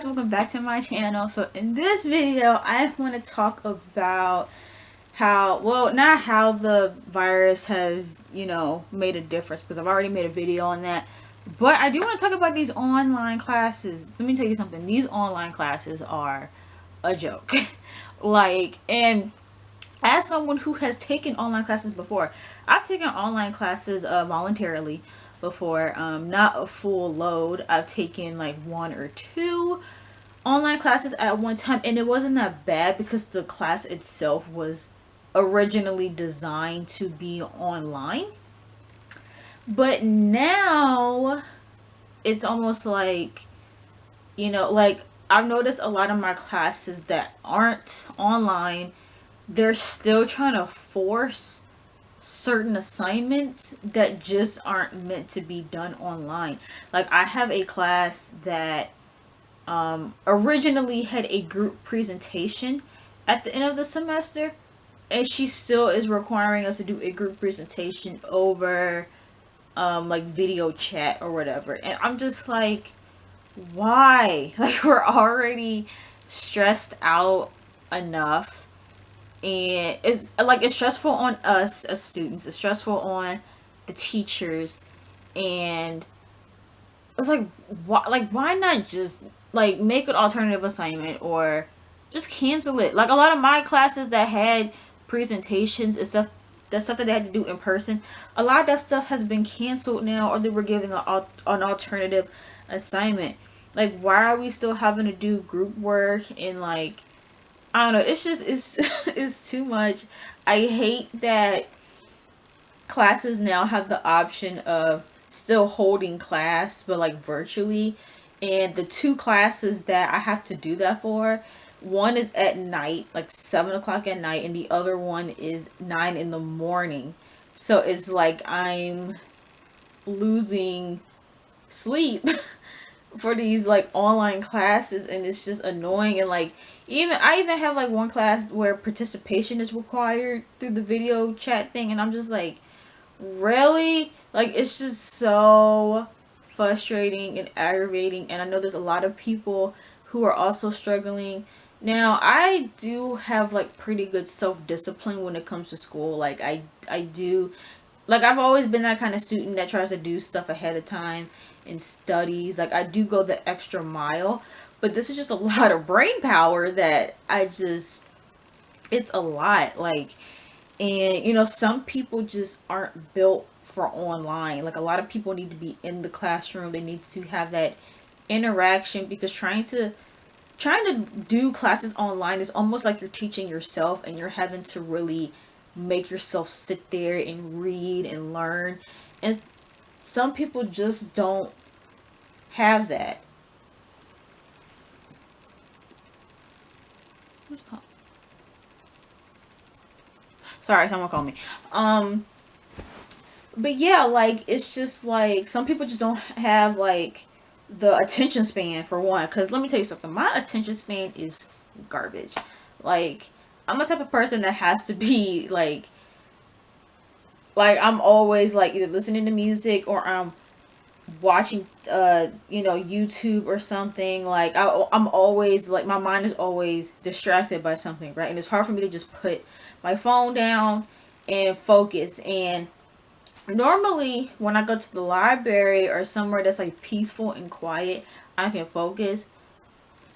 welcome back to my channel. So in this video I want to talk about how, well, not how the virus has, made a difference, because I've already made a video on that, but I do want to talk about these online classes. Let me tell you something, these online classes are a joke. And as someone who has taken online classes before, I've taken online classes voluntarily before, not a full load. I've taken like one or two online classes at one time, and it wasn't that bad because the class itself was originally designed to be online. But now it's almost like, I've noticed a lot of my classes that aren't online, they're still trying to force certain assignments that just aren't meant to be done online. Like, I have a class that originally had a group presentation at the end of the semester, and she still is requiring us to do a group presentation over like video chat or whatever. And I'm just like, why? Like, we're already stressed out enough, and it's stressful on us as students, it's stressful on the teachers, and it's like, why not just like make an alternative assignment or just cancel it? Like, a lot of my classes that had presentations and stuff, the stuff that they had to do in person, a lot of that stuff has been canceled now, or they were giving an alternative assignment. Like, why are we still having to do group work? And like, I don't know, it's just, it's too much. I hate that classes now have the option of still holding class, but like virtually. And the two classes that I have to do that for, one is at night, like 7 o'clock at night, and the other one is 9 in the morning. So it's like I'm losing sleep for these like online classes, and it's just annoying. And like, I even have like one class where participation is required through the video chat thing, and I'm just like, really? Like, it's just so frustrating and aggravating. And I know there's a lot of people who are also struggling. Now, I do have like pretty good self-discipline when it comes to school. Like, I do, like, I've always been that kind of student that tries to do stuff ahead of time and studies. Like, I do go the extra mile, but this is just a lot of brain power that it's a lot. Like, and some people just aren't built for online. Like, a lot of people need to be in the classroom, they need to have that interaction, because trying to do classes online is almost like you're teaching yourself, and you're having to really make yourself sit there and read and learn. And some people just don't have that. Who's calling? Sorry, someone called me. But yeah, like, it's just like some people just don't have like the attention span, for one. Because let me tell you something, my attention span is garbage. Like, I'm the type of person that has to be like I'm always like either listening to music, or I'm watching YouTube or something. Like, I'm always like, my mind is always distracted by something, right? And it's hard for me to just put my phone down and focus. And normally when I go to the library or somewhere that's like peaceful and quiet, I can focus.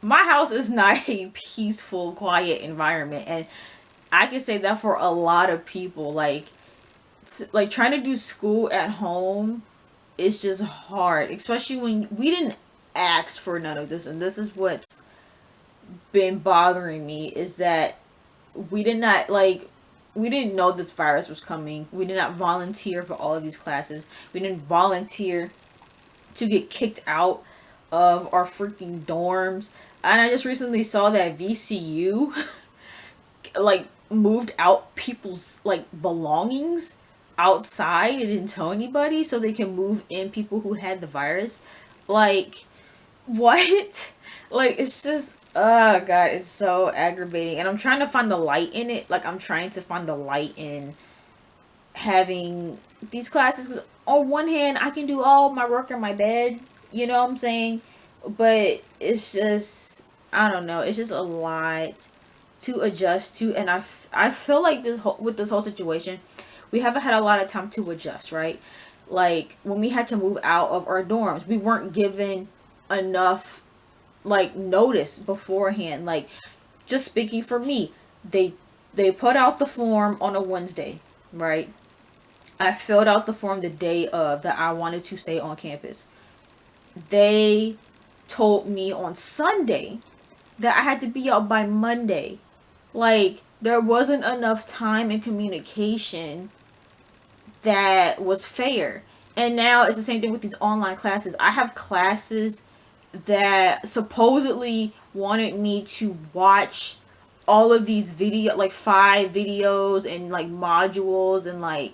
My house is not a peaceful, quiet environment, and I can say that for a lot of people. Like trying to do school at home is just hard, especially when we didn't ask for none of this. And this is what's been bothering me, is that we did not like we didn't know this virus was coming. We did not volunteer for all of these classes. We didn't volunteer to get kicked out of our freaking dorms. And I just recently saw that VCU like moved out people's like belongings outside and didn't tell anybody, so they can move in people who had the virus. Like, what? Like, it's just, oh god, it's so aggravating. And I'm trying to find the light in it. Like, I'm trying to find the light in having these classes, because on one hand I can do all my work in my bed, you know what I'm saying, but it's just, I don't know, it's just a lot to adjust to. And I feel like with this whole situation, we haven't had a lot of time to adjust, right? Like when we had to move out of our dorms, we weren't given enough like notice beforehand. Like, just speaking for me, they they put out the form on a Wednesday, right? I filled out the form the day of that I wanted to stay on campus. They told me on Sunday that I had to be out by Monday. Like, there wasn't enough time and communication that was fair. And now it's the same thing with these online classes. I have classes that supposedly wanted me to watch all of these like 5 videos and like modules and like,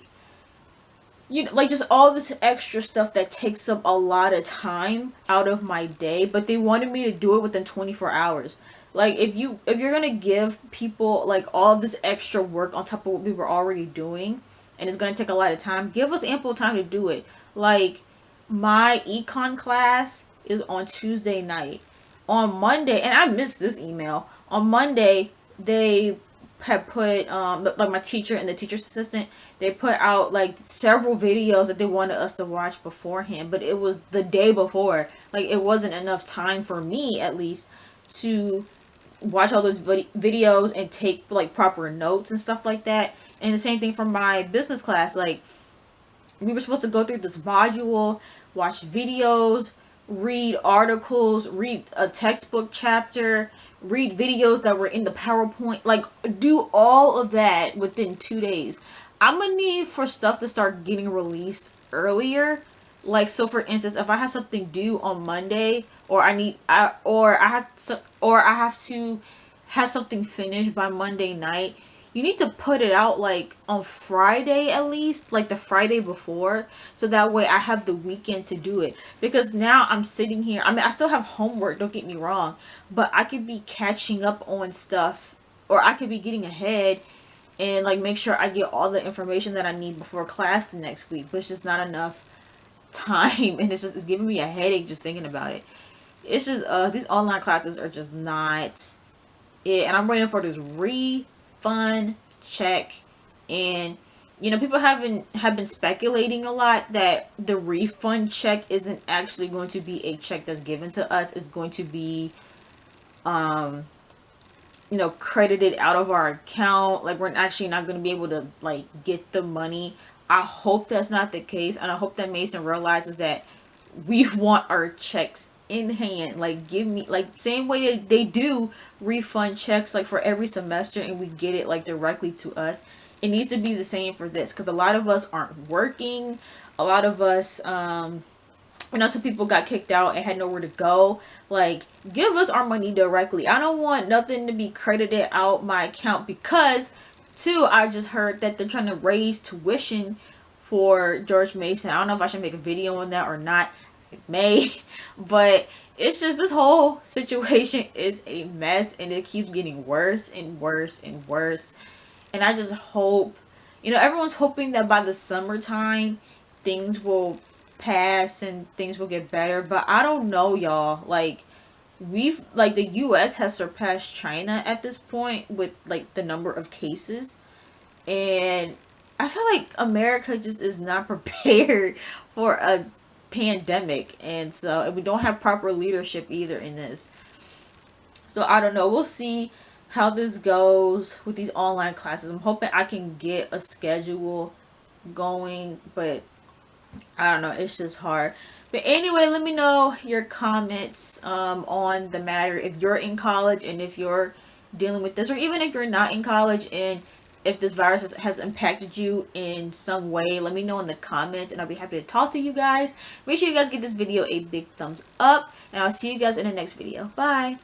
you know, like just all this extra stuff that takes up a lot of time out of my day, but they wanted me to do it within 24 hours. Like, if you're going to give people like all of this extra work on top of what we were already doing, and it's going to take a lot of time, give us ample time to do it. Like, my econ class is on Tuesday night. On Monday, and I missed this email. On Monday, they had put like my teacher and the teacher's assistant, they put out like several videos that they wanted us to watch beforehand, but it was the day before. Like, it wasn't enough time for me, at least, to watch all those videos and take like proper notes and stuff like that. And the same thing for my business class. Like, we were supposed to go through this module, watch videos, read articles, read a textbook chapter, read videos that were in the PowerPoint, like do all of that within 2 days. I'm gonna need for stuff to start getting released earlier. Like, so for instance, if I have something due on Monday, or I have to have something finished by Monday night, you need to put it out like on Friday, at least like the Friday before, so that way I have the weekend to do it. Because now I'm sitting here, I mean, I still have homework, don't get me wrong, but I could be catching up on stuff, or I could be getting ahead and like make sure I get all the information that I need before class the next week. But it's just not enough time, and it's giving me a headache just thinking about it. It's just these online classes are just not it. And I'm waiting for this refund check. And you know, people have been speculating a lot that the refund check isn't actually going to be a check that's given to us. It's going to be you know, credited out of our account. Like, we're actually not going to be able to like get the money. I hope that's not the case, and I hope that Mason realizes that we want our checks in hand. Like, give me, like, same way they do refund checks like for every semester, and we get it like directly to us. It needs to be the same for this, because a lot of us aren't working. A lot of us you know, some people got kicked out and had nowhere to go. Like, give us our money directly. I don't want nothing to be credited out my account, because too, I just heard that they're trying to raise tuition for George Mason. I don't know if I should make a video on that or not. I may. But it's just, this whole situation is a mess, and it keeps getting worse and worse and worse. And I just hope, you know, everyone's hoping that by the summertime things will pass and things will get better. But I don't know, y'all. Like, the US has surpassed China at this point with like the number of cases, and I feel like America just is not prepared for a pandemic. And so, and we don't have proper leadership either in this. So I don't know, we'll see how this goes with these online classes. I'm hoping I can get a schedule going, but I don't know, it's just hard. But anyway, let me know your comments on the matter, if you're in college and if you're dealing with this, or even if you're not in college and if this virus has impacted you in some way. Let me know in the comments, and I'll be happy to talk to you guys. Make sure you guys give this video a big thumbs up, and I'll see you guys in the next video. Bye.